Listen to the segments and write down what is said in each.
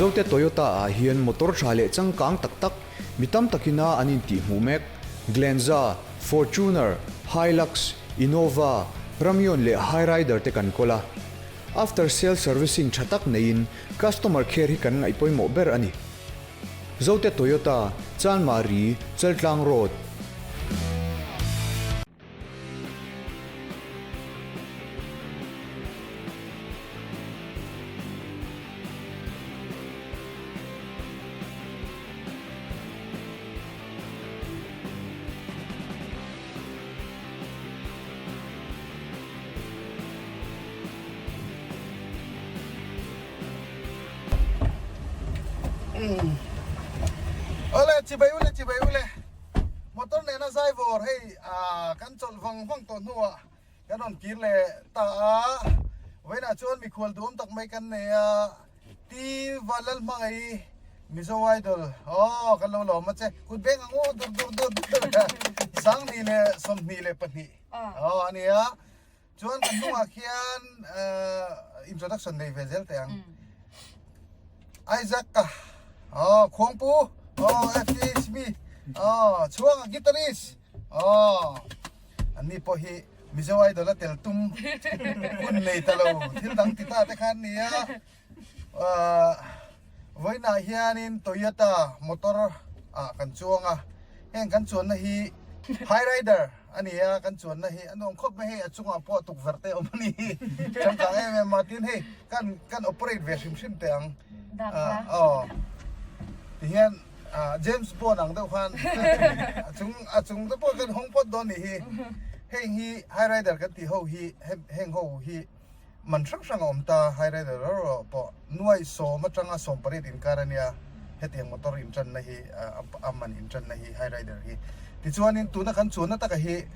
zote Toyota a hian motor thale changkang taktak mitam takina anin ti hmumek Glenza, Fortuner, Hilux, Innova, Ramyon le Highrider te kan kola. After sale servicing thatak nein customer care hi kan ngai poimo ber ani. Zote Toyota, Chanmari, Cheltlang Road. Ole chibai ule motor ne na sai vor hey kan chol vang to nuwa kanon kirle ta wena chon mi khol dum tak mai kan ne ti walal mai miso idol kan lo ma che ku beng ngo dur sang ni le som ni le pani ani chon kan nuwa khian introduction nei vezel tang Isaac ka khong pu FTHB chuang guitarist ani po hi mizo idol la tel tum kun nei talo thil dang tita te khan nia voina hianin Toyota motor kan chuanga heng kan chuan na hi Highrider ani kan chuan na hi anong khop me hi achunga po tuk verte omani chamka em Martin he kan operate ve sim te ang hian James Bond ang daw khan achung da po kan hongpot don ni hi heng hi Highrider kan ti ho hi heng ho hi man sang om ta Highrider ro po nuai so ma changa som pare din karania hetiang motor in chan na hi amman in chan na hi Highrider hi ti chuanin tu na kan chuan na ta ka hi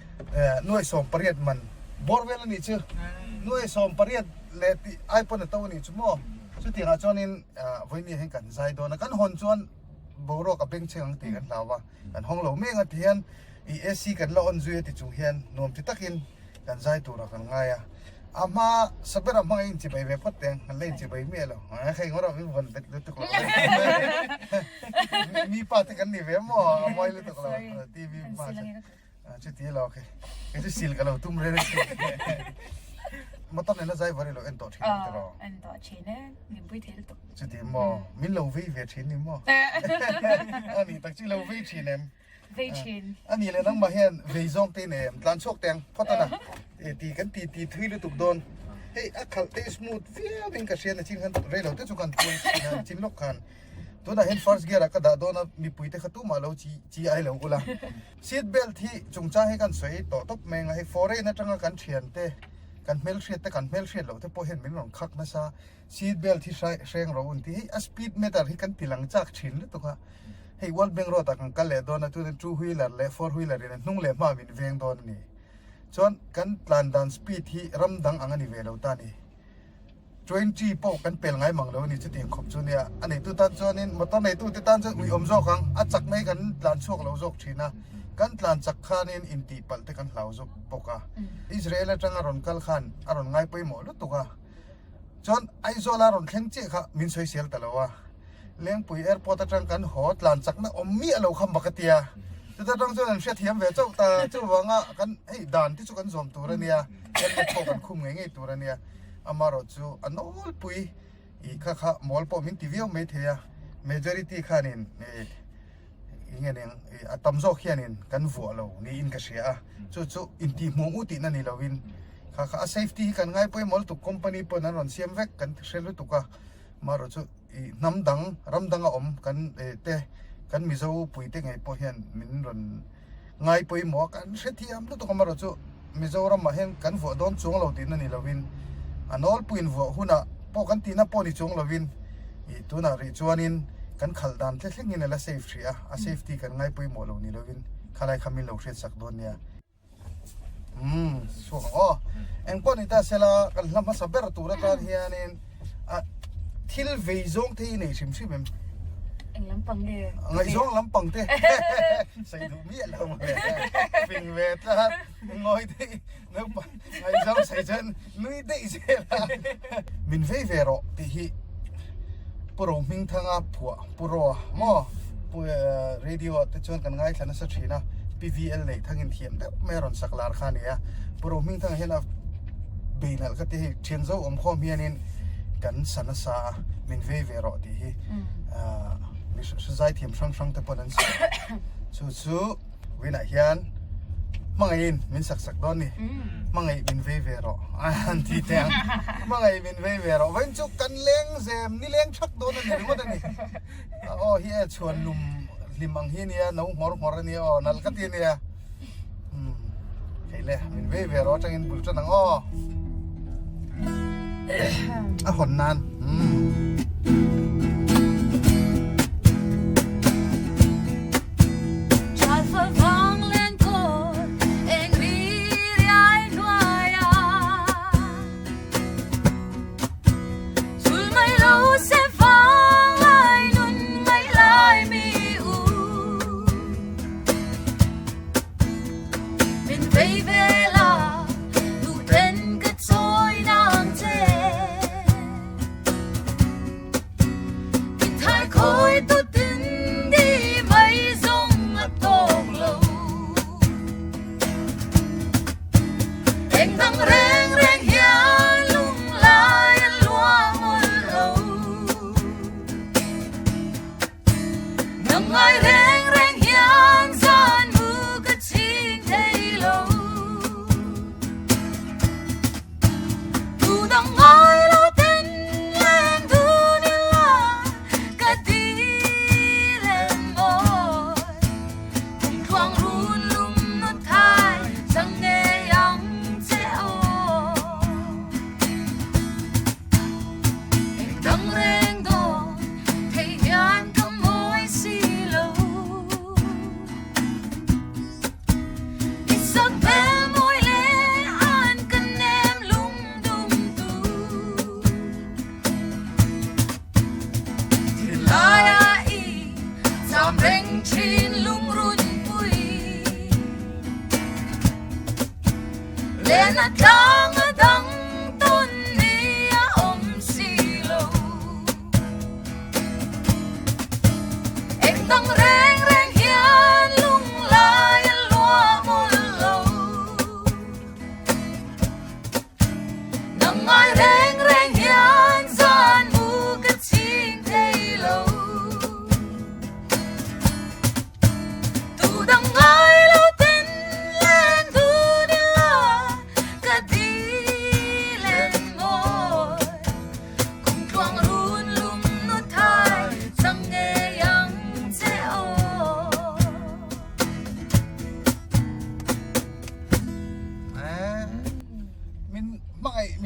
nuai som pariat man borwell ni chu nuai som pariat le ti iPhone na to ni chu mo chu ti nga chuanin voini heng kan sai do na kan hon chuan boro ka peng cheng ti kan lawa kan honglo me nga thian ESC kan la on zui ti chu hian nom ti takin kan zai tu ra kan ngaya ama sabera mangai chi bai ve poteng kan lein chi bai me lo khai ngora mi bon bet tu ko mi pa te kan ni ve mo moi le to ko TV ma chu ti lo ke ke chu sil ka lo tum re motor ne na zai vare lo en to thin to en to chine ni bui thel to chu ti mo min lo ve ve thin ni mo ani tak chi lo ve thin em ve chin ani le nang ma hian ve zong te ne tlan chok teng photana ti kan ti thui lu tuk don hey akhal te smooth via bin ka sian chin kan re lo te chu kan chin lok khan to na hen first gear ka da do na mi pui te khatu ma lo chi ai lo ula seat belt thi chungcha he kan soi to top me nga he foreign na tanga kan thian te kan mel shit te kan mel shit lo te po hen min rong khak na sa seat belt thi seng ro un ti a speed meter hi kan tilang chak thin le to ka hey wal beng ro ta kan kal le do na tu two wheeler le four wheeler in nung le ma min veng don ni chon kan plan dan speed hi ram dang angani ve lo ta ni 20 po kan pel ngai mang lo ni chu ting khop chu nia ani tu tan chon in motor nei tu ti tan chu ui om zo khang a chak mai kan plan chok lo jok thina kan tlan chak khan in ti pal te kan hlau jok poka Israel atanga ron kal khan aron ngai poi mo lu to ka chon ai zo la ron thleng che kha min soi sel talowa leng pui airport atang kan ho tlan chak na om mi alo kham bakatia ta tang chon an hriat hiam ve chau ta chu wanga kan ei dan ti chu kan zom tur ania kan po kan khum nge nge tur ania amaro chu anol pui I kha mol po min TV me thea majority khanin ingenen atamzo khianin kan vo lo ni in ka sia chu in ti mong uti na ni lawin kha safety kan ngai poi mol tu company po na ron siam vek kan selu tu ka maro chu namdang ramdang om kan te kan mizo pui te ngai po hian min ron ngai poi mo kan sethiam lu to maro chu mizoram ma hen kan vo don chung lo tin na ni lawin anol puin vo huna po kan tina po ni chung lovin I tuna ri chuanin kan khaldan tle thlengin la safe ria a safety kan ngai pui mo lo ni lovin khalai khamin lo hret sak don nia so eng po ni ta sela kan lama saber tura ta hianin thil veizong the nei sim sim em anh lắm bằng nghề ngày gió lắm bằng thế xây đủ miệng đâu mà mình về ta ngồi thì nếu mà ngày gió xây chân núi tị gì là mình về về rồi thì ปรมิงทางผัวปรมอปุยเรดิโอแต่ชวนกันง่ายขนาดสักทีนะ PVL เลยทั้งอินเทียมแต่ไม่รอนสักลาร์ขานี่ปรมิงทางเห็นเบนก็ที่เชียนโซอมข้อมีนินกันสันสามินเวเวรอดีมิสใจเทียมช่างแต่ปนันสู้วินาทีนมังไงมินสักดอนนี่มังไงมินเวเวรออันที่แทงมังไงมินเวเวรอวันจุกันเลี้ยงเซมนี่เลี้ยงชักโดนนี่หรือว่านี่โอ้เฮียชวนลุมลิมังเฮียนี่น้องหัวนี่อ๋อนั่นก็ที่นี่ใช่เลยมินเวเวรอจังอินบุลจังอ๋อหอนนาน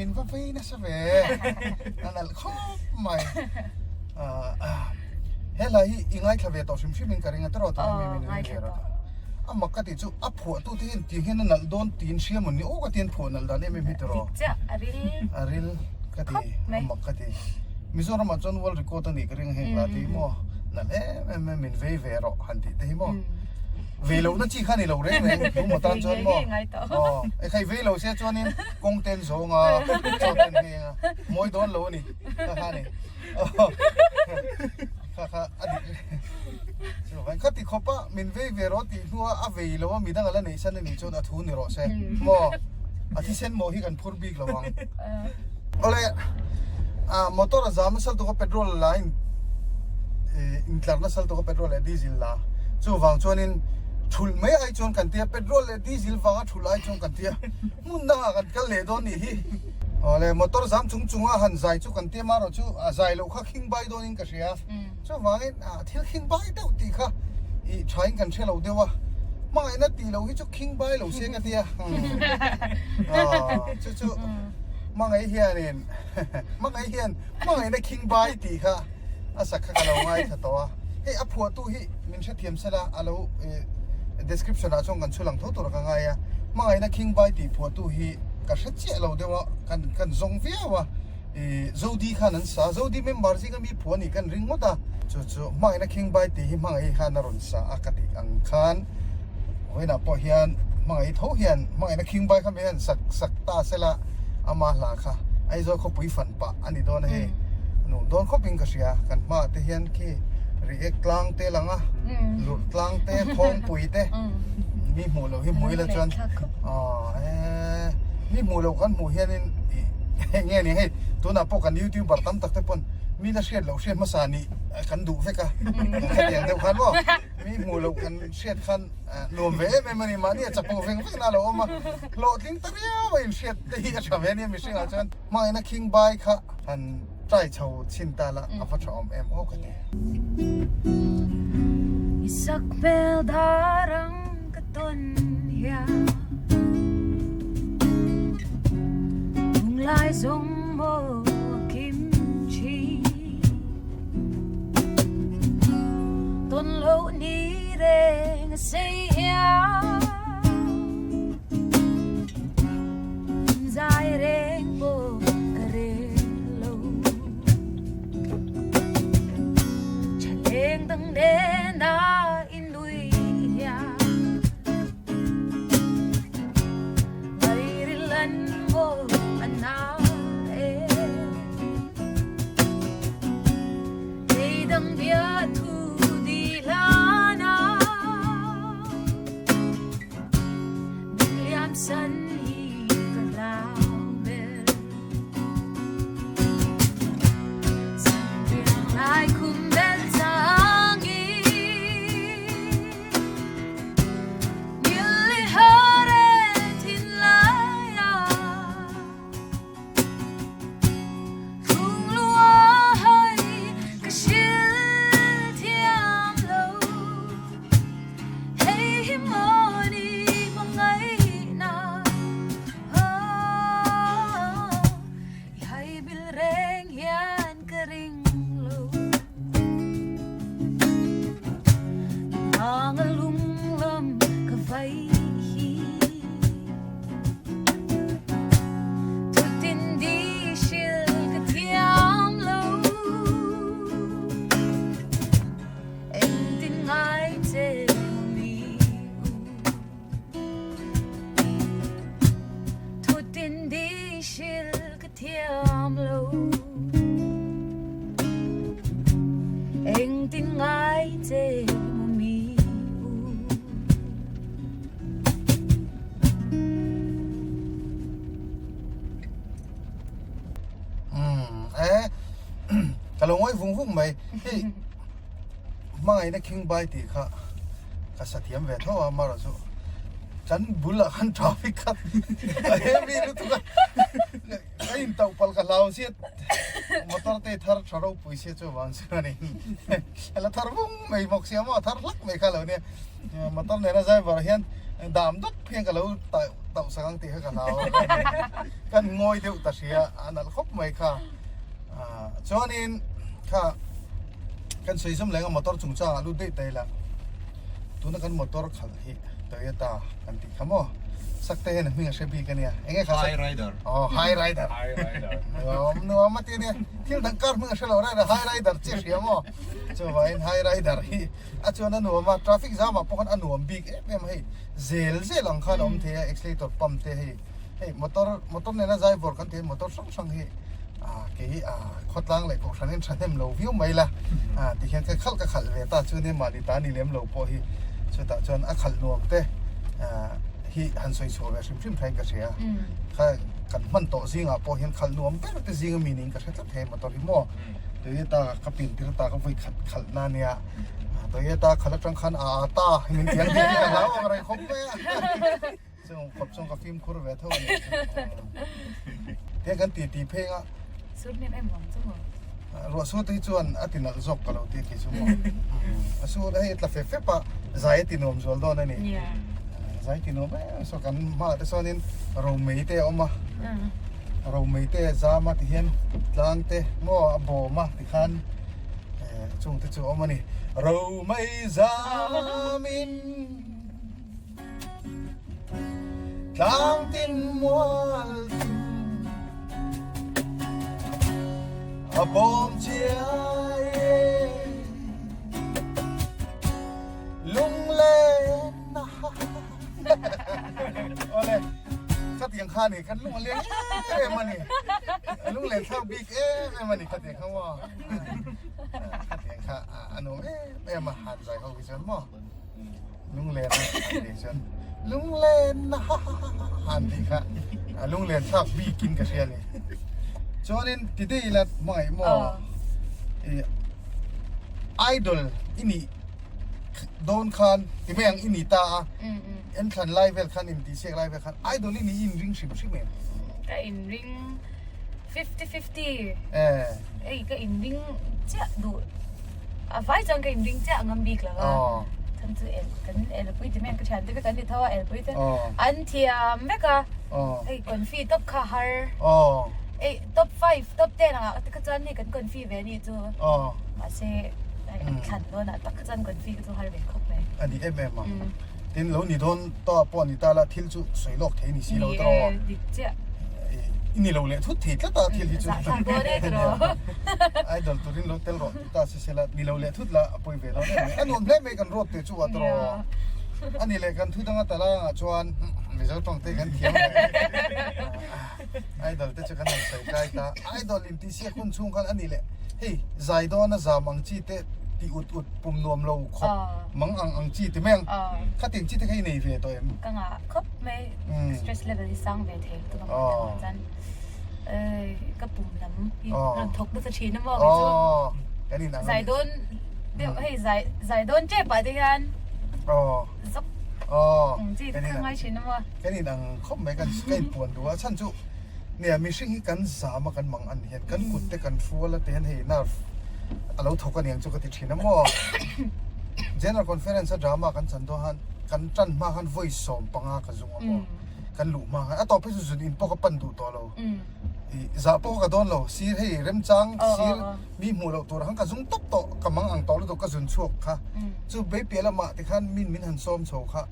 มินฟ้าฟีนะสเวนั่นข้อใหม่เฮ้ยเลยอีง่ายแค่เวทต่อชิมชิมินกันยังไงตลอดตัวมินเวรอ่ะมักกะติจูอัพหัวตู้ที่เห็นนั่นโดนตีนเชี่ยมันนี่โอ้ก็ตีนผัวนั่นได้ไม่มีตลอดอาริลกะติมักกะติมิโซรามาจนวอลรีคอร์ดนี่ก็ยังเห็นลาติโมนั่นไม่มินเวรหันติแต่โมเวลานั่นจีขันนี่เราเร่งดูมาตั้งจนบ่ไอ้ใครเวลาเสียจวนนี่กงเต็นสงจอดเป็นเองมวยโดนโลนี่ข้านี่ข้าอดีตใช่ไหมข้าติดขบปะมินเวรติหัวอเวลว่ามีตั้งอะไรนี่ฉันนี่จนอัฐุนนี่รอใช่โมอาทิเซนโมฮิกันพูดบีกระวังอะไรมอเตอร์จามสัลตัวก็เปโตรลไลน์อินเตอร์เนชั่นตัวก็เปโตรลดีซิลล่ะจู่วังจวนนี่ทุลไม่ไอจนกันเตียเปโตรลดีซิลฟังทุลไอจนกันเตียมุนน่ากันกันเลยโดนนี่อะไรมอเตอร์สามจุงหันใจจุกันเตียมาเราจู่ใจเราข้าคิงใบโดนนี่ก็เสียจู่วังนี่ที่คิงใบเท่าตีค่ะอีใช้กันเชื่อเราเดียวว่าไม่นั่นตีเราที่จู่คิงใบเราเสียกันเตียจู่ไม่เฮียนี่ไม่เฮียนไม่ได้คิงใบตีค่ะสักข้าเราไม่ถัดตัวเฮ้ยผัวตู้ฮีมินเชื่อเทียมเสละเราdescription อาจงกันชุลังทั่วตัวกันไงมาไงนะคิงใบตีผัวตู้ฮีก็ชัดเจนเราเดียวว่ากันซงเฟียวว่าโจดีขันนั้นซาโจดีเมมเบอร์ซิก็มีผัวนี่กันริงหมดอ่ะจู่มาไงนะคิงใบตีฮีมาไงขันนรุนซาอากาศอังคันเว้ยนะพอเฮียนมาไงท้อเฮียนมาไงนะคิงใบเขาไม่เห็นสักตาเสละอามาลาค่ะไอ้โจเขาปุยฝันปะอันนี้โดนเฮน หนูโดนเขาเป็นกระเสียกันมาเทียนที่รีเอกกลางเตลังอ่ะหลุดกลางเตทองปุ๋ยเตมีหมูเราที่หมูละจนอ๋อมีหมูเรากันหมูเฮียนี่เงี้ยนี่ให้ตัวน่ะพวกกันยูทูบตั้มตักเตปนมีแต่เสียดเราเสียดมาสานี่กันดูเฟกะแค่อย่างเดียวกันว่ามีหมูเรากันเสียดคันรวมเว้ไม่มันนี่มาเนี่ยจะปูเฟงเฟงน่าเราเอามาโหลดทิ้งตะเรียวไอ้เสียดที่จะทำเนี่ยไม่ใช่อาจารย์มาไอ้นักคิงบายค่ะอันใจเช่าชินตาละอาฟัชอมเอ็มโอเค Isak bel darang katunya Kung lai zong mo kimchi Ton lo ni reng say ya Zai reng bo kare lo Chaleng tang de na in lui ya Lai rilan mo ana e Dei dang bia thu di lana Liam san hi ka lao bel San biang lai kum bel sang i Nili hare tin lai ya Thung lua hai ka shil thiam lo Hey himoni mangai na Hai bil reng hian ka ring lo Ang lung lam ka vai hi Tutin di shil ka thiam lo Em tin ngai te mi Tutin di shil ka thiam lo Em tin ngai te mi kalau ngoi vung vung mai hi mai na king bai ti kha ka sathiam ve tho ma ra so chan bula khan traffic khat mi lu tu ai tau pal ka lao siat motor te thar tharo puise cho wan sa ni ala thar vung mai mok sia ma thar lak mai kha lo ne motor ne na jai var hian dam dok phiang ka lo tau sang ti ka lao kan ngoi deu ta sia anal khop mai kha cho nên kha kan sei som lenga motor chungcha alu dei tai la tuna kan motor khal hi Toyota kan ti khamo sakte hen mi nga shebi kan ya enge kha High rider. oh high rider High rider. no ma ti ne thil dang kar mi nga shelo ra high rider che siamo cho vain high rider hi a chona no ma traffic jam ma pokon anuam big em hi zel lang khan om the accelerator pump te hi hey motor ne na jai bor kan the motor sang hi cái khoát lang lại cũng sáng sáng thêm lâu view mấy là thì hiện cái khal về ta chưa nên mà đi ta đi liếm lâu po hi cho ta cho nó khal nuông thế hi han soi soi về sim thay cái gì cái cần mình tổ riêng po hiện khal nuông cái cái riêng mình cái sẽ thêm mà tổ hi mo thì ta cái pin thì ta có phải khal na nia thì ta khal trăng khan ta mình tiếng thì cái lãoอะไรครบไหมซึ่งครบซึ่งกับฟิล์มคูร์เวทเท่านี้เที่ยงกันตีเพลงSuốt nem em mong chứ mà rồi số tí chuan ở tin là dọc cả đầu tiên thì số một số đấy là phép phép à giải tin ôm rồi đó này Yeah giải tin ôm ấy số căn mà thế sao nên rau mấy tê ông mà rau mấy tê ra mà thì hiện lang tê mua bò mà thì khan chung thế chỗ ông mà này rau mấy ra min lang tin mua bom chia lung lên ole ถ้าเตียงค านี่กันลุงเลี้ยงมันนี่ลุงเลี้ยงข้าวบิ๊กมันนี่ขัดเตียงเขาว่าขัดเตียงค่ะอันนู้นมาหันใจเขาพิจารณาลุงเลี้ยงดิฉันลุงเลี้ยงหันดีค่ะลุงเลี้ยงชอบบิ๊กกินกระเทียมนี่จอนินติดได้ละไม่หม้อไอดอลอินี่โดนคันที่ไม่ยังอินี่ตาเอ็นคันไลฟ์เวลคันอินที่เช็คไลฟ์เวลคันไอดอลอินี่อินริงชิมชิมเอง ก็อินริง50-50ก็อินริงเจ้าดูไฟจังก็อินริงเจ้างำบีกแล้วก็ทั้งตัวกันปุ้ยจะแม่งก็ฉันที่ก็ตันที่ท่าปุ้ยอันที่แม่ก็คนฟีท็อปคาฮาร์ท็อป5ท็อป10อ่ะแต่ก็จันนี่กันคนฟีเวนี่จูมาเซ่ขันโดนอ่ะแต่ก็จันคนฟีก็จูฮาร์เวคบเลยอันนี้มาทีนี้เรานี่โดนต่อปอนนี่ตาละทิลจูสวยโลกเทนี่สิเราตรอดิเจ้านี่เราเลยทุกทีก็ตาทิลจูไอดอลตัวนี้เราเตลรอตาเสียละนี่เราเลยทุกละปอยเวลเราเนี่ยอันนู้นเล่ไม่กันรถเตจูอัตรออันนี้เลยกันทุกตั้งแต่ละชวนไม่ใช่ต้องเตะกันเที่ยวไอดอลเตจะกันใส่ใจตาไอดอลอินที่เสียคุณชุ่มกันอันนี้แหละเฮ้ยใจโดนนะจามังจีเตที่อุดปุ่มนวมเราครบมังอังจีที่แม่งข้าติงจีที่ให้ในเวทตัวเองก็งะครบไม่ stress level ที่สั่งเวทตัวมันจันก็ปุ่มน้ำเราทกด้วยชีน้ำบอกเลยจ้ะใจโดนเดี๋ยวให้ใจโดนเจ็บไปด้วยกันซับจีข้างไงชีน้ำว่าแค่นี้ดังครบไม่กันใกล้ปวนดูว่าฉันจุเนี่ยมีสิ่งที่กันสามากันมังอันเห็นกันกุดแต่กันฟัวแล้วเตียนให้น่าเราถกกันอย่างจุกติชินมั่ว General Conference ดราม่ากันสันตัวหันกันจันมากัน voice สมปังอากันจุงมั่วกันหลุมากันต่อไปสุดอินพวกปันดูตัวเราจะพวกกันโดนเราซีให้เริ่มจังซีมีหมู่เราตัวหันกันจุงตบโตกำมังอังตัวเราตัวก็จุนชกค่ะจูเบี้ยละมาที่ขันมินหันส้มโชค่ะ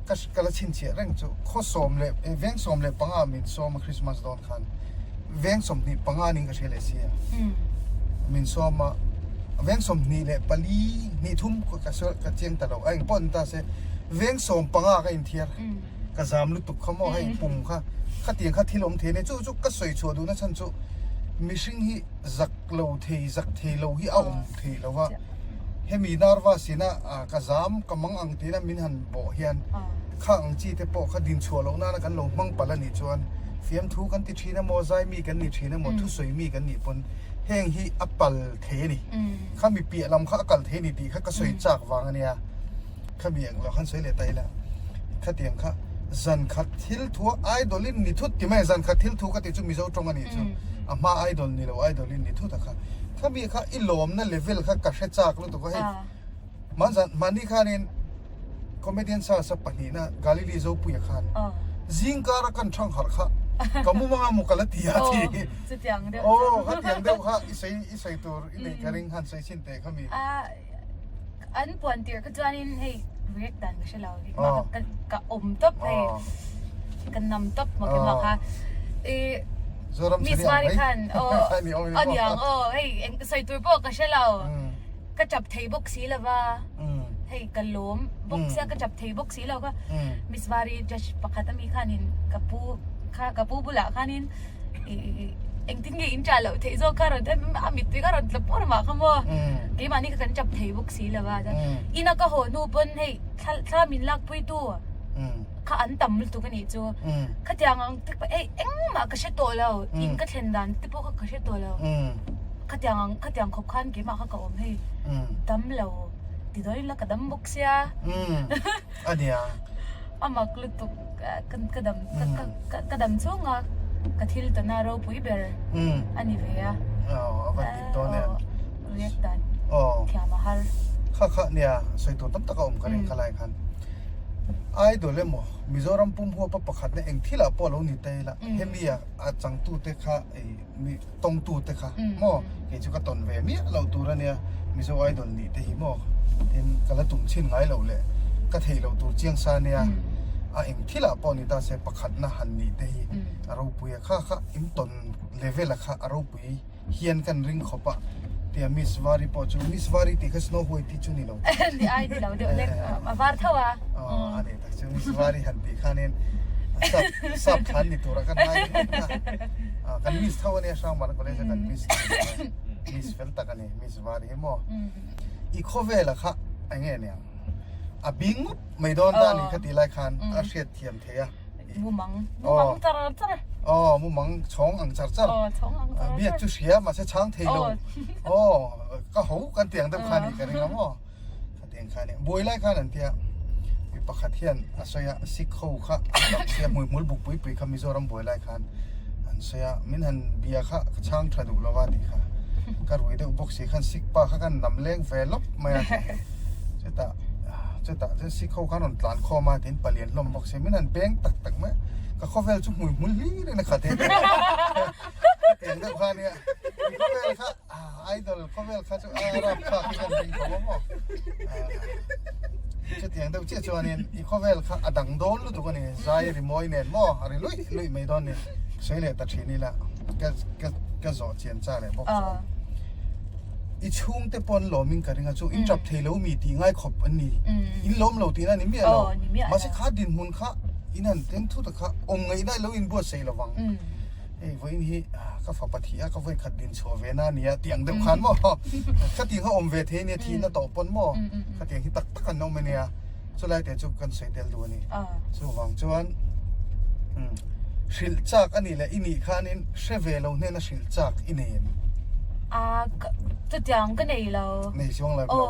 ก็กระชินเชียร่งจูข้อส้มเลยเว้งส้มเลยปังอามินส้มคริสต์มาสโดนขันเว้งส้มนี่ปังอานิ่งก็เชลเซียมินส้มมาเว้งส้มนี่แหละปลีนี่ทุ่มก็กระเจียงตลอดไอ้ปอนตาเสเว้งส้มปังอาก็อินเทียร์ก็สามลุตุกขโมยให้ปุ่มค่ะข้าเตียงข้าที่ลมเทเนี่ยจุก็สวยชัวดูนะฉันจุมิชิงฮีจักโลเทจักเทโลฮีเอาเทแล้วว่าเฮมีนารวาสินะกระซามกำมังอังตีนะมินหันบ่เฮียนข้าอังจีเตปอข้าดินชัวลงหน้ากันลงมังปะละนี่ชวนเฟียมทูกันติดชีนะโมไซมีกันนี่ชีนะโมทุสวยมีกันนี่ปนแห้งฮีอัปปัลเทนี่ข้ามีเปียลำข้าอักลเทนี่ดีข้าก็สวยจากวางอันเนี้ยข้ามีอย่างเราขันสวยเลยไตละข้าเตียงข้าจันขัดทิลทัวไอดอลินนี่ทุกที่ไม่จันขัดทิลทัวก็ติดจุมีเจ้าตรงอันนี้จูมาไอดอลนี่เราไอดอลินนี่ทุกแต่ข้ามีข้าอิลอมนั่นเลเวลข้ากระเชจากรู้ตัวก็ให้มันนี่ข้าเนี่ยคอมเมดี้ซาสปนีนะกาลิลีโซปุยขันจิงการกันช่างหักข้าก็มุ่งมั่นมุกละตีอาทีจุดยังเดียวข้าตียงเดียวข้าอิสัยตัวอิเลกริงหันใส่ชินเตะข้ามีอันปวนเตียก็จานินให้เรียกดันไม่ใช่เรามากับอมต๊บให้กันนำต๊บมากันมาค่ะมิสมาริคันอันยังให้เอ็งใส่ตัวพวกก็ใช่เราก็จับเทบกสีแล้วว่าให้กันล้มบกเสียก็จับเทบกสีแล้วก็มิสมาริจะประคัตมีข้านินกับผู้บุหรี่ข้านินเอ็งทิ้งอินจ่าแล้วเทโซคาร์ดแต่อามิตรการ์ดแล้วพอมาขโมยกี่มันนี่ก็กันจับเทบกสีแล้วว่าอินักก็หัวนูปนให้ถ้ามินลักปุยตัวข้าอันต่ำลุตุกันนี่จูข้าจะยังที่เอ็งมากระเช็ดตัวแล้วอินก็เทนดันที่พวกกระเช็ดตัวแล้วข้าจะยังขบขันกี่มาข้าก็อมให้ดำแล้วติดด้วยแล้วก็ดำบกเสียอันเนี้ยอามากลุตุกระดำช่วงอ่ะกระทิลตัวน่าเราปุยเบอร์อันนี้เวียวันนี้ตัวเนี่ยเรียกดันแค่มาฮัลข้าเนี่ยใส่ตัวตั้งตะกอมกันเองขลายคันไอดอลเลยมั้งมิโซรัมปุ่มหัวปะปะขัดเนี่ยเองที่ละปอลงนี่เตยละเฮมีอ่ะจังตูเตค่ะมีตรงตูเตค่ะมั้งเกี่ยวกับตอนเวมีเราตัวเนี่ยมิโซไอดอลนี่เตยมั้งเห็นกันละตุ่มชิ้นไงเราเลยก็เทเราตัวเจียงซาเนี่ยเองที่ละปอนี่ตาเสปะขัดนะหันนี่เตยเราปุยข้าอิมตอนเลเวลละข้าเราปุยเฮียนกันริงขบะเดี๋ยวมิสวารีพอจูมิสวารีที่เขาสโนว์หวยที่จูนี่เราดีไอดีเราเดี๋ยวเล็กมาฟาร์ท่าวะอันนี้แต่จูมิสวารีหันตีข้าเนี่ย สับทันนี่ตัวกันได้กันมิสเท่านี้ช่างมันก็เลยจะกันมิสเฟลตากันนี่มิสวารีโมอีโคเวล่ะค่ะไอ้เงี้ยเนี่ยบิงไม่โดนด้านนี้คดีไล่คันเสียเทียมเทียมูมังจระจระมูมังช่องอังจัดจัดเบียดจุเสียมาใช้ช้างเทโลก็หูกันเตียงเต็มคันอีกกันนี่มั้งเตียงคันเนี่ยบุยไล่คันนั่นเทียปะขัดเทียนอาศัยสิเขาค่ะเสียมุลบุกปุยคำมิโซรัมบุยไล่คันอันเสียมินหันเบียค่ะช้างทะลุละวันดีค่ะก็รู้ได้อุปกรณ์คันสิกป้ากันนำเลี้ยงเฟลลบมาจะสิเขาขันนหลานคอมาถึงปลี่ยนลมบอกเสียมินหันเป้งตักไหมก็เขาเฟลจุ่มมุลลี่เลยนะขัดเทียนเตียงเด็กคันเนี่ยเขาเฟลค่ะไอดอลเขาเฟลค่ะจุอารับค่ะที่กันเป็นเขาบอกจะเตียงเด็กเจ้าจวนเนี่ยอีเขาเวลค่ะดังโดนรู้ตัวกันเนี่ยใจรีโมยเนี่ยมั่วอะไรลุยไม่โดนเนี่ยใช่เลยตัดทีนี่แหละก็จ่อเจียนจ้าเลยบอกอีช่วงเตปอนหล่อมิงกันงั้นจู่อินจับเทเลมีตีง่ายขบอันนี้อินล้มเหล่าตีนั่นนี่ไม่เอามาสิขาดินมุนค่ะอินั่นเต็มทุกตะค่ะอมไงได้แล้วอินบัวเสียระวังวันนี้ก็ฝากปฏิยาก็ไว้ขัดดินโชว์เวน่าเนี่ยเตียงเด็กขันมั่วขัดดินเขาอมเวทีเนี่ยทีน่ะต่อปนมั่วขัดเตียงที่ตักกันน้องมันเนี่ยสุดท้ายแต่จุกันเสียเดลดูนี่สู้วังจวนสิลจากอันนี้แหละอินี่ข้านี่เชฟเวลเนี่ยนะสิลจากอินี่จะจังก็ไหนเราในช่วงแรกเรา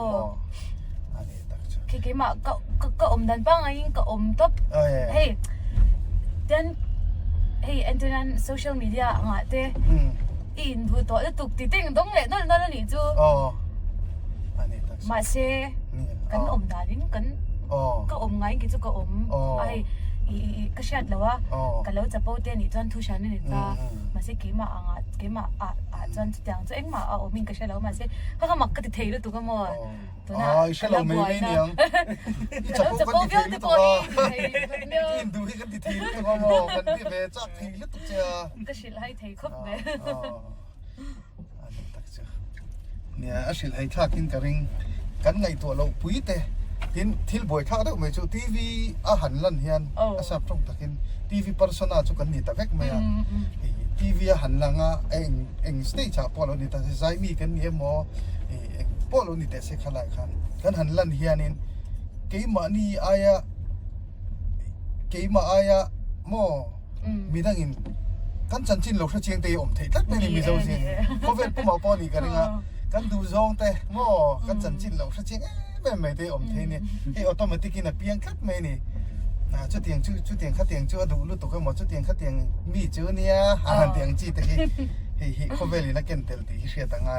อันนี้ตักจุเคมาก็อมดันปังไอ้ก็อมต๊บเฮ้ยเดินเฮ้ยอันนั้นโซเชียลมีเดียง่ะเต้อินดูตัวจะตุกติดงตรงเลยนั่นนี่จูอันนี้ตักมาเช่กันอมดาลินกันก็อมไงกิจก็อมไอ้ก็เชื่อแล้วว่ากันแล้วจะโปรตีนนี่จนทุชันนี่จ้ามาเช่กี่มาจนจังจะเอ็งมามิงก็เชื่อแล้วมาเช่เขาก็มักก็ติดเทเลยตัวก็มัวตัวน่ะเชื่อเราไม่เนี่ยจะโปรตีนติดตัวอินดูให้กันติดเทตัวก็มัวกันที่เวจักทีลึกตัวเจ้าก็ชิลให้เทครบเลยอันนี้ตักเจ้าเนี่ยชิลให้ท่ากินกระริงกันไงตัวเราปุ้ยเตทิลบอยท่าได้ไหมจู่ทีวีอาหารลั่นเฮียนอาศัพท์ตรงตะกินทีวี persona จู่กันนี่ตะเวกไหมทีวีอาหารลังเองสเตจพอเรานี่แต่ใจมีกันเนี่ยมอพอเรานี่แต่เสกขลายขันกันหันลั่นเฮียนินเกี่ยมานี่อายะมอมีดังอินกันจันจินเราเชียงเตยอมเทตัดไม่ได้มีเจ้าเสียงเขาเป็นผู้มาป้อนนี่กันนะกันดูซองเตะมอกันจันจินเราเชียงไม่ได้อมเทนี่ออโตเมติกินเปียงคัดไม่นี่จุดเตียงจุดเตียงขัดเตียงจุดดูรู้ตัวก็หมดจุดเตียงขัดเตียงมีจุดเนี่ยอาหารเตียงจีตะกี้เขาเวลีนักเก็นเตลตีเสียต่างไง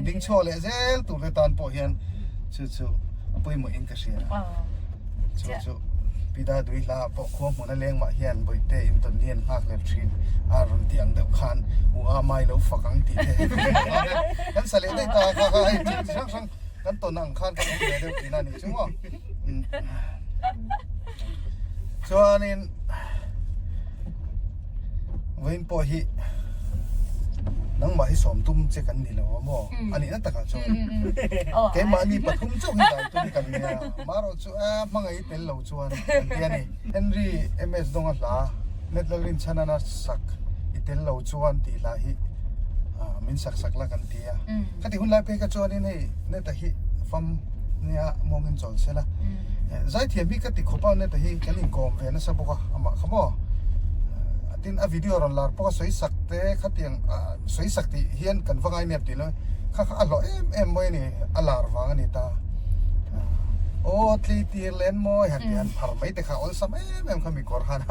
ดิ้งโชว์เลยเซลตัวเวตันพอเห็นจู่ปุยหมดอินกเสียจู่ปีดาดุยลาปกควงหัวนั่นเลี้ยงมาเฮียนบ่อยเตอินตอนเรียนหักเล็บชินอารมณ์เตียงเดือดคันหัวไม่แล้วฝักอังตีเทกันสเลได้ตาก็ไอ้จีช่างกันตัวนั่งคันกันเดี๋ยวปีนั้นนี่ใช่ไหมส่วนนี้วันพอฮีนังมาให้สมตุ้มเจกันนี่แหละว่ามั่วอันนี้นั่นตะกันชวนแกมานี่ปฐุมจุกนี่ได้ตุ้มกันเนี่ยมาเราชัวมังไอเตลเราชวนเดี๋ยวนี้เฮนรี่เอ็มเอสดงอัลลาเน็ตลินชนะนัสสักอิเตลเราชวนตีลาฮิมินสักละกันตีอ่ะก็ที่หุ่นไล่ไปก็ชวนนี่เนตฮิฟัมเนี่ยมองเห็นจอลเสร็จละใจเทียมพี่ก็ติดขบเอาเนี่ยแต่ฮีกันนี่กอมเวนะสับกะอามาขโมยตินวิดีโอรันลาร์ปก็สวยสักเตะขัดยังสวยสักที่เฮียนกันฟังไอเนียบติเลยข้าอร่อยไว้นี่อลาร์ฟังนี่ตาโอ้ตีเลนมอยหันยันพาร์ไม่แต่ข้าอัลซัมเขามีกอร์ฮานะ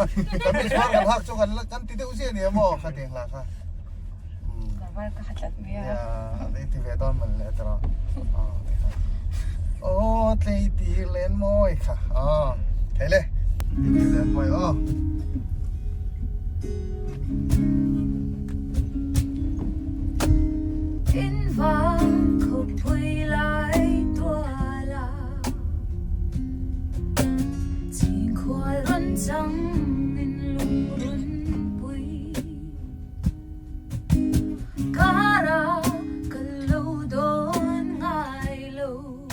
กันมีสวรรค์หักจกันติดอุเซียเนี่ยมอขัดยังละค่ะก็ขัดเนี่ยนี่ที่เวดอนมันเลยตระโอ้ตีเลนมอยค่ะเฮ้ยเลยตีเลนมอย天荒可归来多啦，情快论证因路论背，卡拉个路段爱路，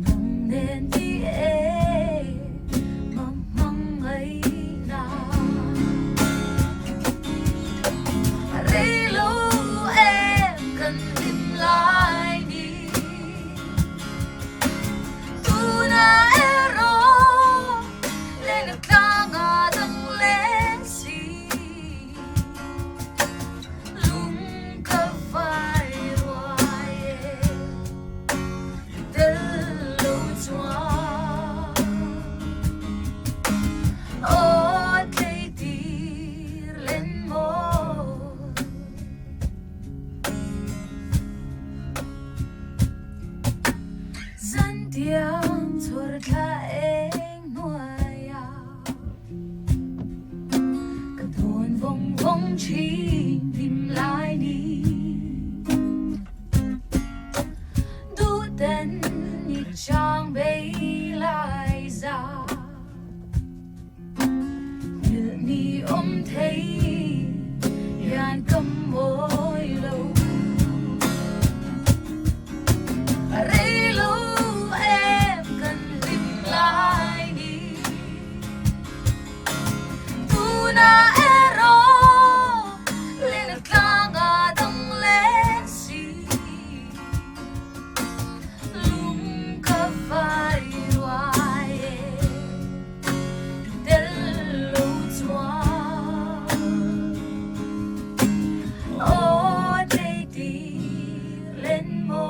当年的爱，茫茫 tiếng thôi là em nuôi à cả thôn vòng vòng chỉ tìm lại đi đủ tên như trang bay lại ra như ni ôm thấy yan cầm môi lâu Rê lâu em cần tìm lại đi Tu na ero lên càng à đăng lên xì Lung cả vai hoài Del lâu chua Ô đây đi lên môi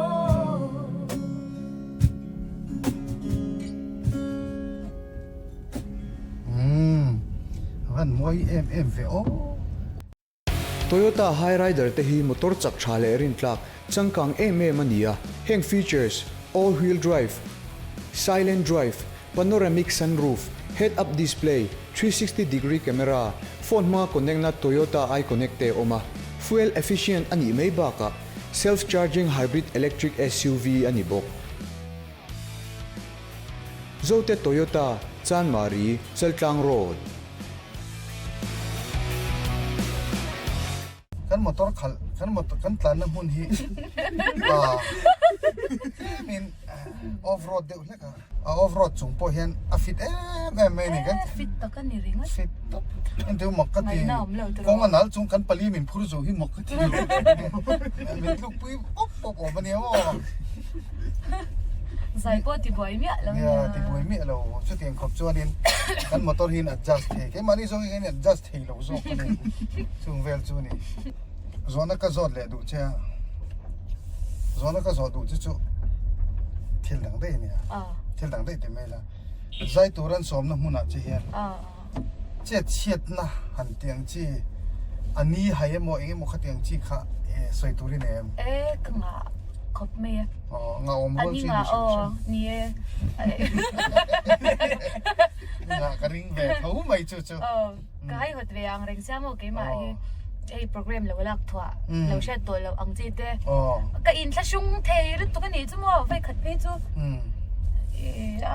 Van moi em ve o Toyota Hyryder te hi motor chak thale rin tlak changkang mania heng features all-wheel drive, silent drive, panoramic sunroof, head-up display, 360-degree camera, phone mga connect na Toyota iConnect te oma, fuel efficient ani may baka, self-charging hybrid electric SUV ani bok. Zote Toyota, Chan Mari, Seltang Road. kan motor khal kan tlan na mun hi min off road de ulaka off road chung po hian a fit ni kan fit to kan ni ringa fit to ente makati Ngai naam lo to kong anal chung kan pali min phur zo hi makati min lu pui op mani o sai po ti boy mi lo ya ti boi mi lo chu tiang khop chuanin kan motor hin adjust the ke mani zo hi adjust the lo zo kan chung vel chu ni zona ka zot le du cha zona ka zot du chu thil dang dei ni thil dang dei te me la zai turan som na huna che hian che chiat na han tiang chi ani hai mo enge mo khatiang chi kha soi turin em kanga khop me nga om hol ani chi nga ni nga ka ring ve thau mai chu chu kai hot ve ang reng sa mo ke ma hi program lo lak thwa lo sha to lo ang chi te ka in thla shung the ri to ka ni chu mo vai khat pe chu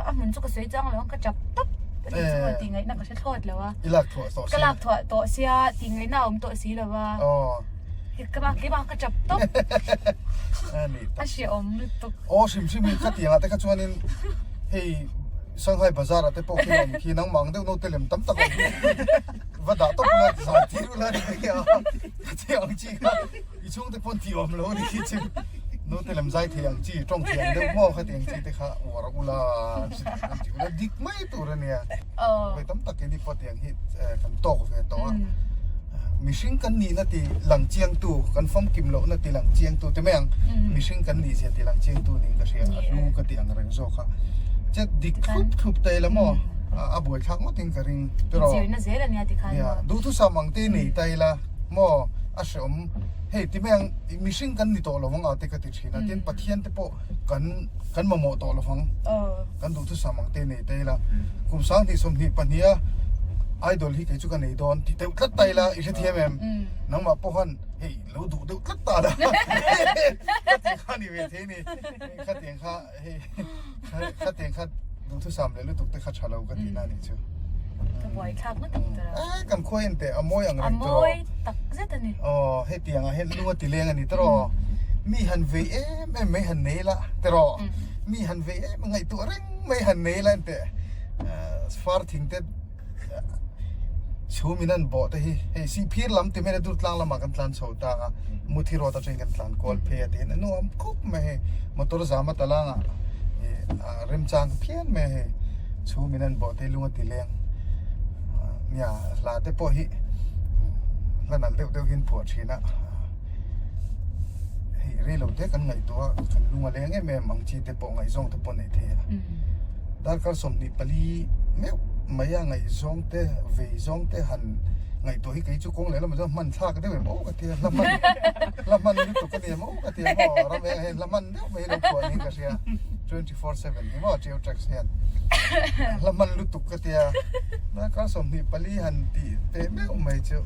a mun chu ka sei chang lo ka chap tap ni chu ti ngai na ka sha thot lo wa ilak thwa so ka lak thwa to sia ti ngai na om to si lo wa ka ba ka chap tap ani a she om lu to sim min khatiang ate ka chuanin hei Shanghai Bazaar ate po ki nang mang deu no telem tam tak vada to pula sa tiru la ni ya te ang chi ka I chung te pon ti om lo ni chi no telem zai the ang chi tong thiang deu mo kha teng chi te kha war ula chi la dik mai tu ra ne ve tam tak ni po tiang hit kam to ve to mishing kan ni na ti lang chiang tu kan fom kim lo na ti lang chiang tu te meng mishing kan ni se ti lang chiang tu ni ka sia lu ka ti ang reng zo kha che dik thup te la mo a boi thak mo ting ka ring pero ji na zela ni ati khan ya du tu samang te nei tai la mo a som hei ti meng mishing kan ni to lo wang ate ka ti thina tin pathian te po kan mo to lo wang kan du tu samang te nei tai la kum sang ni som ni pania idol hi ke chu kan nei don ti te tlat tai la I se thiam em nang ma po han hei lo du de tlat ta da ti kha ni ve the ni kha tiang kha hei kha tiang kha du tu sam le lu tu te kha chalo ka ti na ni chu ka boy thak na tak tara kan khoi ente amoy ang ring to amoy tak zeta ni he tiang a he lu ti leng ani tro mi han ve me han nei la tro mi han ve ngai tu reng me han nei la ente far thing te chu minan bo te hi si phir lam te me dur tlang lama kan tlan chho ta muthi ro ta train kan tlan kol phe te no am khup me motor zama talanga rem chang phian me chu minan bo te lunga ti leng nya la te po hi lan al deu hin pho thina hi re lo te kan ngai to kan lunga leng me mang chi te po ngai zong te po nei the dar kar som ni pali me maya ngai zong te ve zong te han ngai to hi kai chu kong le la ma man tha ka de mo ka ti laman ni to ka de mo ka ti mo ra me laman de me lo ko ni ka sia 24/7 นี่ว่าเจียวจักเสียนแล้วมันลุตุกกะเตียนะก็สมนี่ปลีหันตีเตะไม่ไม่เจียว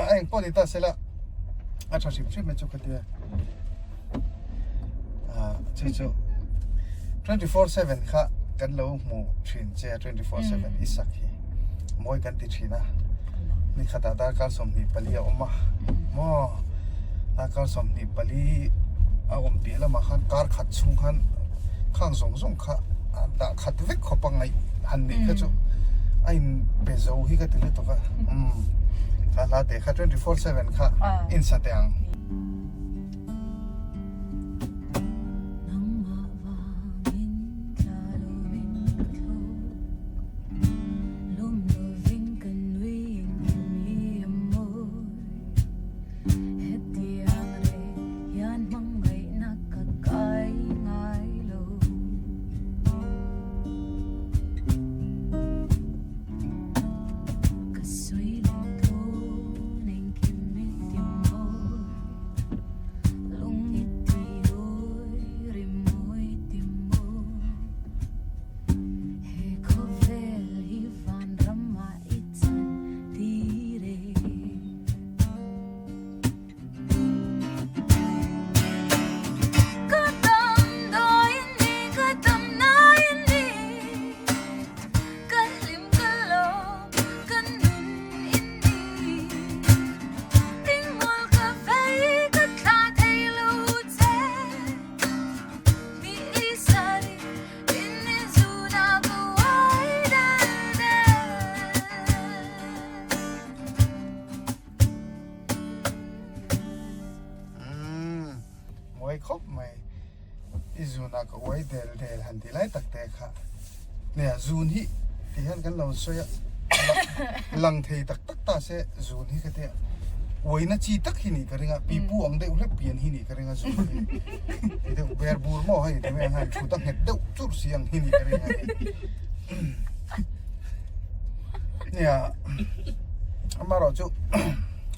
ไอ้ปอนิตาเสละอาชาชิมชิมไม่จุกกะเตียเจียว24/7ค่ะกันเราหมู่ชินเจีย24/7อิสักฮีมวยกันติชินะนี่ขดาตาการสมนี่ปลีออกมาหม้อตาการสมนี่ปลีเอาอมเปียแล้วมาขันการขัดซุงขันข้างส่งค่ะดาขัดเวกขบปังไงหันนี่ก็จะไอ้เบโซฮีก็ติดเลยตัวก็ค่ะลาเตะค่ะ24/7ค่ะอินสตาแกรมครบไหมอีจูน่าก็ไว้เดลหันที่ไรตักแต่ค่ะเนี่ยจูนที่เห็นกันเราสวยลังเทตักตาเสจูนที่ก็เตะไว้น่าจีตักหินี่ก็เรื่องปีปูอังเดอุเล็บเปลี่ยนหินี่ก็เรื่องจูนเดี๋ยวเบียร์บูร์มอให้เดี๋ยวแม่ให้ชุดตั้งเห็ดเดาจุดเสียงหินี่ก็เรื่องเนี่ยมาเราจุ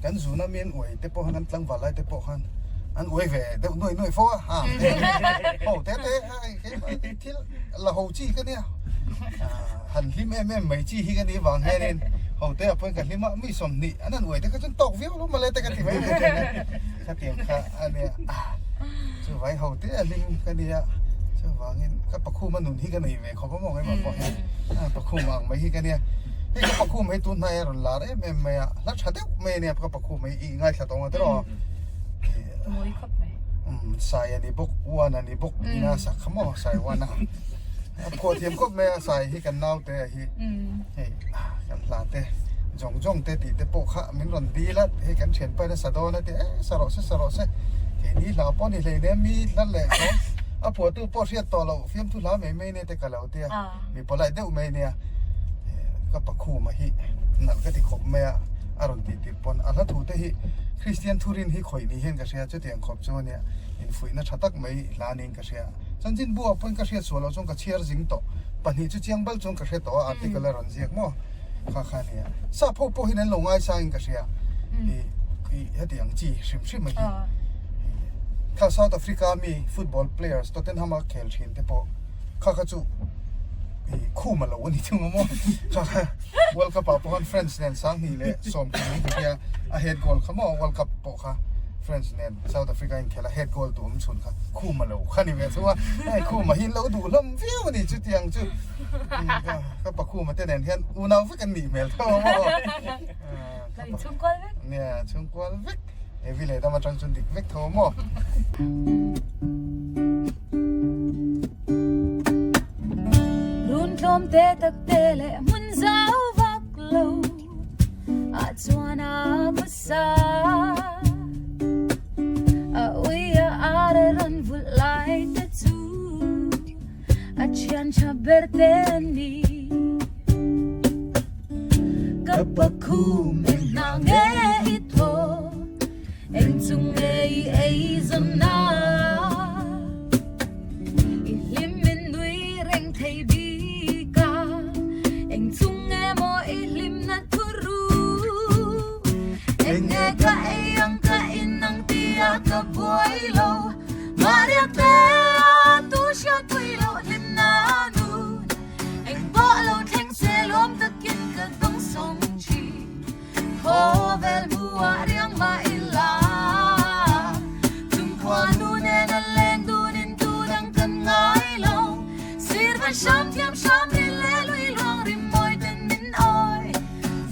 กันจูน่าเมียนไว้แต่พอหันตั้งวันไรแต่พอหันอันอวยเวเดี๋ยวหน่วยฟ้าโอ้เต้ที่เราหูจี้กันเนี่ยหันลิมไม่จี้ที่กันนี่วางแค่นี้โอ้เต้เพิ่งกันลิมไม่สมนี่อันนั้นอวยแต่ก็จนตกวิวแล้วมาเลยแต่กันที่ไม่ได้เลยถ้าเตรียมค่ะอันเนี้ยจะไว้โอ้เต้ลิมกันเนี่ยจะวางเงินก็ประคู่มันหนุนที่กันนี่เว้เขาก็มองให้มาบอกประคู่วางไม่ที่กันเนี่ยที่ก็ประคู่ไม่ตุนให้หล่นลาเอ้ไม่อะแล้วชัดเดียวไม่เนี่ยก็ประคู่ไม่อีง่ายชัดตรงนั้นตลอดมวยครบไหมสายอันนี้บุกวันอันนี้บุกน่าสักขโมยสายวันนะพอเทียมก็ไม่สายที่กันน่าเตะที่เฮ้ยกันลาเตะจงเตะตีเตะโปขะมันร้อนดีแล้วให้กันเฉียนไปในสะดอนนะเตะสระเฮ้ยนี่เราป้อนนี่เลยเนี่ยมีนั่นแหละเขาอ่ะผัวตู้ป้อนเสียต่อเราฟิล์มทุลาไม่เนี่ยแต่กันเราเตะมีปลายเดาไม่เนี่ยก็ปักคู่มาฮินั่นก็ที่ขบไม่อารมณ์ติดปนอะไรถูกแต่ฮิคริสเตียนทูรินที่ข่อยนี่เห็นกระเสียจะเตียงขอบโจเนี่ยอินฟุยน่าชัดตักไม่ลานินกระเสียจันจินบัวเป็นกระเสียส่วนเราจงกระเชียร์จิงโตปัญหาจุดเชียงบัลจงกระเสียโตอาร์ติเกลรันเซียกมั้งข้าเนี่ยซาพ่อหินันลงไอ้ซาอินกระเสียเฮตียงจีชิมมากี่ข้าเซาท์แอฟริกามีฟุตบอลเพลย์สตัวเต็นฮามาเคลชินเตปข้าจูคู่มาแล้ววันนี้ถึงมั้งจ้าเวิลด์คัพพอกันเฟรนด์เนี่ยสังนี่เลยสมที่นี่ก็คืออาเฮดกอลขโมยเวิลด์คัพปะค่ะเฟรนด์เนี่ยเซาท์แอฟริกาอินเคลเฮดกอลตัวมันชนค่ะคู่มาแล้วคันนี้เว้ยสัวไอ้คู่มาหินแล้วดูลำเฟี้ยวนี่จุดยังจุดก็ปะคู่มาเต้นเห็นอุณหภูมิกันนี่เมลเท่ามั้งชุ่มกวนเวกเนี่ยชุ่มกวนเวกเอวิเลยต้องมาจังจุดดิเวกเท่ามั้งOm te tele mun zau vaklo atwana basa we are run full light the two a chan chaberteni kapakum nange ito entunge eizona ilimin nui reng teibi Engeka eyang kainang tiya ka buhay lo Maria te tu siya tuilo sham tiam sham ni le lui luang rim moi ten min oi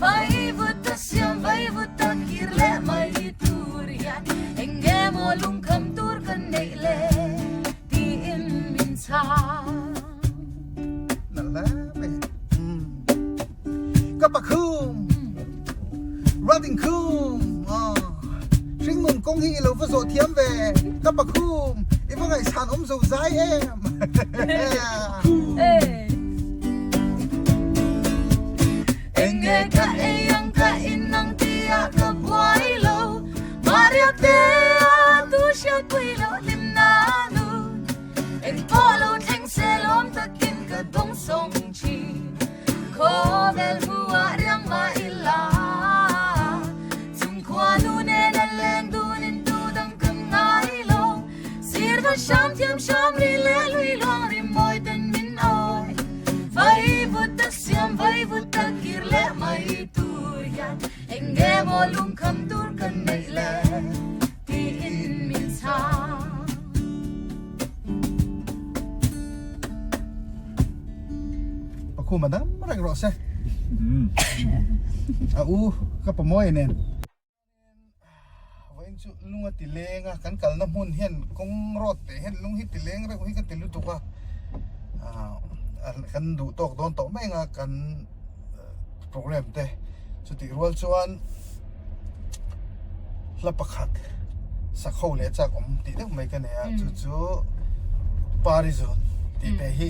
vai vut ta siam vai vut ta kir le mai tur ya enge mo lung kham tur kan nei le ti in min chaนั่นแหละกับปะคุมรัดดิ้งคุมชิงงงกงฮีเราผสมเทียมเวกับปะคุมอีพวกไอ้ชานอมสุใจเอ็ม enge ka eyang ka inang tia ka buai lo maria te tu sha kui lo lim na nu en polo theng se lom ta kin ka dong song chi ko vel hua riang ma ila chung kwa nu ne la leng du nin tu dang kam ngai lo sir va sham tiam sham ri le lui long ri moi ten min oi vai vut ta siam vai vut ta kir le mai tur yan enge mo lung kham tur kan nei le ti in min chaปะคุมมาดังอะไรกันหรอเซ่กับปะมอยเนี่ยวันจุลุงติเลงกันกัลน้ำมันเห็นกงรถแต่เห็นลุงฮิติเลงอะไรกูฮิกันติลุตุกะกันดูตอกโดนตอกไม่งากันโปรแกรมเตะสุดที่รัวชวนลับประคัดสักเขาเลยจากผมติดไม่กันเนี่ยจู่ปาริซอนติดแต่ฮี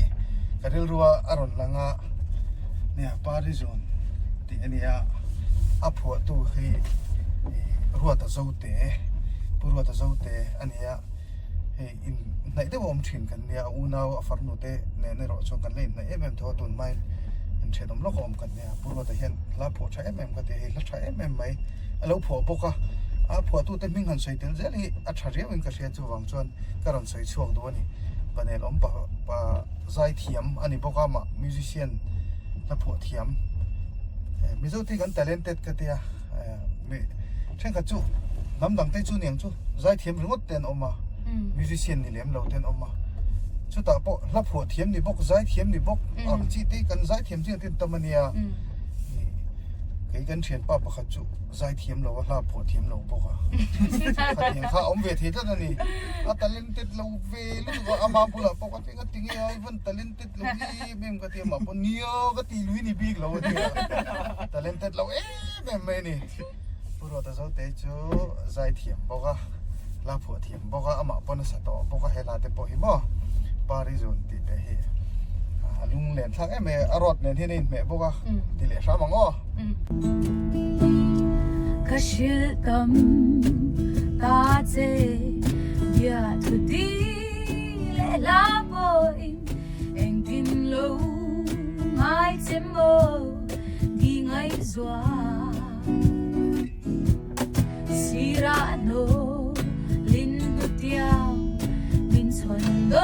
กันเรื่องรัวอารมณ์ลังเนี่ยปาริซอนติดอันนี้อัพหัวตู้ฮีรัวตะเจ้าเตะรัวตะเจ้าเตะอันนี้อินไหนที่ผมชินกันเนี่ยอูนาวฟังโนเตเนี่ยในรถชงกันเล่นในทอตุนไม่เชื่อมโลกอมกันเนี่ยพูดว่าแต่เห็นลาผัวใช้กันแต่แล้วใช้ไหมแล้วผัวปกผัวตู้เต็มมิ่งหันใส่เต็มเจลี่อัจฉริยะมันก็เสียจู่วังจวนการันใส่ช่วงตัวนี้กันเนี่ยล้มปะใจเทียมอันนี้ปกมามิวสิเชียนแล้วผัวเทียมมิจูที่กันแต่เล่นเต็ดกันเดียมีเช่นกันจู่น้ำดังเตจู่เนี่ยจู่ใจเทียมงดเต้นออกมามิวสิเชียนนี่เลี้ยมเราเต้นออกมาชุดตาปกรับหัวเทียมนี่ปกใจเทียมนี่ปกจีตีกันใจเทียมจีตีตะมันเนี่ยไอ้กันเชียนป้าปะขัดจุใจเทียมเราว่ารับหัวเทียมเราปกขัดอย่างข้าอมเวทีท่านนี่ตะลินติดเราเวลูกอามาปุระปกติก็ติ้งไอ้วันตะลินติดเราเมมก็เทียมมาปนเนียวก็ตีลุยนี่บีกเราเนี่ยตะลินติดเราเมมไม่นี่ปุระตะเจ้าเตจูใจเทียมปกรับหัวเทียมปกอามาปนสัตว์ปกเฮลาเตปหิมะปาริซอนติดแต่ลุงเล่นทักแม่อรรถเนี่ยที่นี่แม่บอกว่าติเล่นสามังอ้อก็ชื่อตำตาเจยาทุดีเลลาบอยเอ็งกินโลง่ายเจมโมดีง่ายจวาสิราโนลินบุตยามินชนโด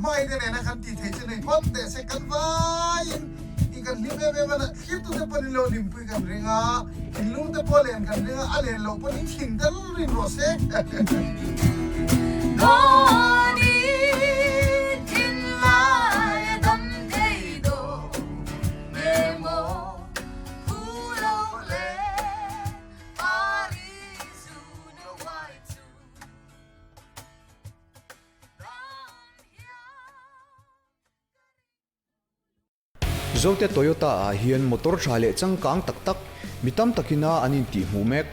ไม่ได้เลยนะครับที่เทชในพอดแต่เสกันไว้อีกันลิเบมันคิดตัวจะเป็นโลลิมปิกันเรื่องอินลุงจะพอเล่นกันเรื่องอะไรโลกนี้ทิ้งแต่ริมรถเซ่zote Toyota a hian motor thale changkang tak mitam takina anin ti hmumek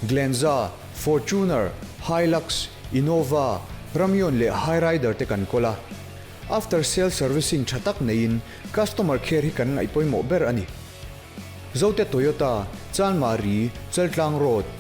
Glenza, Fortuner, Hilux, Innova, Ramyon le Highrider te kan kola after sale servicing thatak nein customer care hi kan ngai poimo ber ani zote Toyota Chanmari Cheltlang Road